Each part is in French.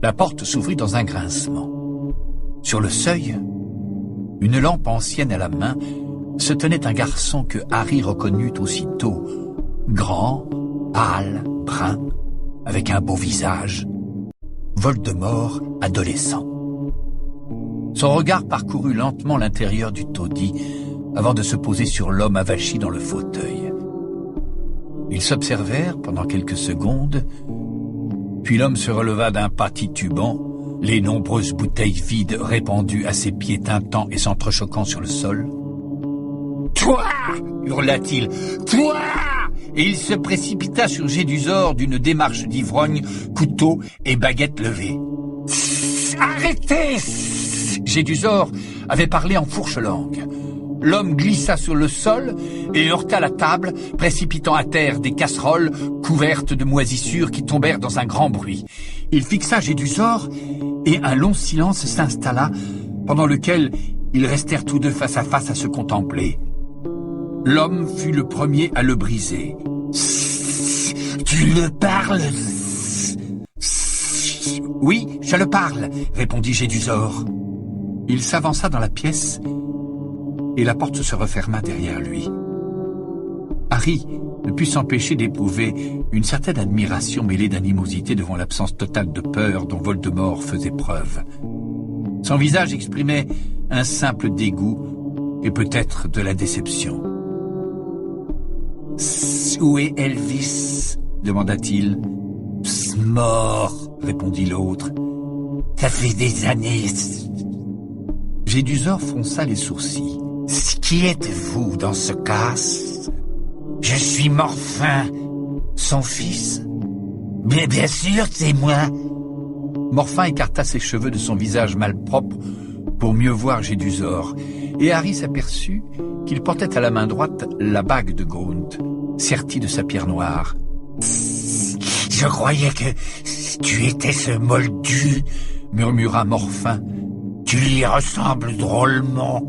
La porte s'ouvrit dans un grincement. Sur le seuil, une lampe ancienne à la main, se tenait un garçon que Harry reconnut aussitôt. Grand, pâle, brun, avec un beau visage. Voldemort adolescent. Son regard parcourut lentement l'intérieur du taudis avant de se poser sur l'homme avachi dans le fauteuil. Ils s'observèrent pendant quelques secondes, puis l'homme se releva d'un pas titubant, les nombreuses bouteilles vides répandues à ses pieds tintants et s'entrechoquant sur le sol. « Toi !» hurla-t-il. « Toi !» Et il se précipita sur Gédusor d'une démarche d'ivrogne, couteau et baguette levée. « Arrêtez !» Gédusor avait parlé en fourche-langue. L'homme glissa sur le sol et heurta la table, précipitant à terre des casseroles couvertes de moisissures qui tombèrent dans un grand bruit. Il fixa Gédusor et un long silence s'installa, pendant lequel ils restèrent tous deux face à se contempler. L'homme fut le premier à le briser. « Tu le parles ?»« Oui, je le parle, » répondit Gédusor. Il s'avança dans la pièce et la porte se referma derrière lui. Harry ne put s'empêcher d'éprouver une certaine admiration mêlée d'animosité devant l'absence totale de peur dont Voldemort faisait preuve. Son visage exprimait un simple dégoût et peut-être de la déception. « Où est Elvis ?» demanda-t-il. « Mort, » répondit l'autre. « Ça fait des années. » Gédusor fronça les sourcils. « Qui êtes-vous dans ce cas ? » ?»« Je suis Morphin, son fils. »« Bien sûr, c'est moi. » Morphin écarta ses cheveux de son visage malpropre pour mieux voir Gédusor, et Harry s'aperçut qu'il portait à la main droite la bague de Gaunt, sertie de sa pierre noire. « Je croyais que tu étais ce moldu, » murmura Morphin. « Tu lui ressembles drôlement. »«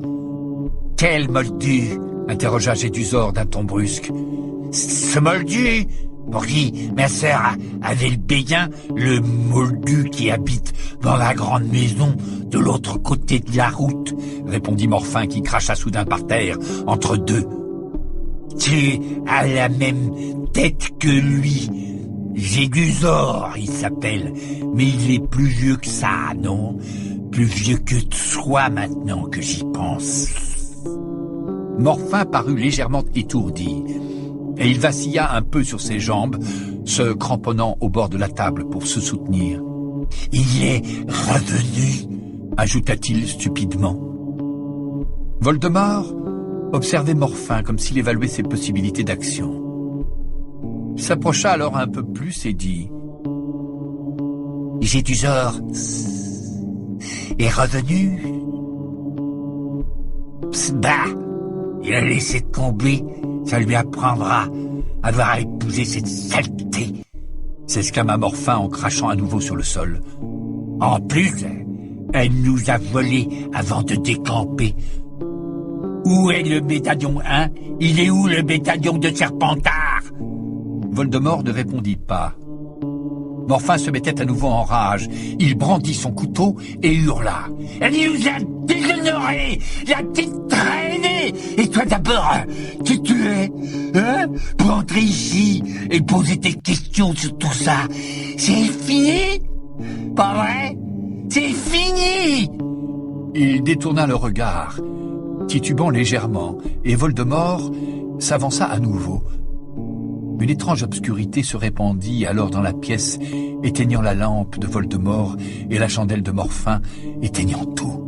Quel moldu ?» interrogea Gédusor d'un ton brusque. « Ce moldu pour qui ma sœur avait le béguin, le moldu qui habite dans la grande maison de l'autre côté de la route, » répondit Morphin qui cracha soudain par terre, entre deux. « Tu as la même tête que lui. Gédusor, il s'appelle, mais il est plus vieux que ça, non? Plus vieux que toi maintenant que j'y pense. » Morphin parut légèrement étourdi, et il vacilla un peu sur ses jambes, se cramponnant au bord de la table pour se soutenir. « Il est revenu, » ajouta-t-il stupidement. Voldemort observait Morphin comme s'il évaluait ses possibilités d'action. Il s'approcha alors un peu plus et dit « Gédusor est revenu. Bah, il a laissé tomber, ça lui apprendra à devoir épouser cette saleté, » s'exclama Morphin en crachant à nouveau sur le sol. « En plus, elle nous a volés avant de décamper. Où est le médaillon, hein? Il est où le médaillon de Serpentard ?» Voldemort ne répondit pas. Morphin se mettait à nouveau en rage. Il brandit son couteau et hurla. « Elle nous a déshonorés, la petite traînée! Et toi d'abord, qui tu es, hein? Pour entrer ici et poser tes questions sur tout ça. C'est fini? Pas vrai? C'est fini !» Il détourna le regard, titubant légèrement, et Voldemort s'avança à nouveau. Une étrange obscurité se répandit alors dans la pièce, éteignant la lampe de Voldemort et la chandelle de Morphin, éteignant tout.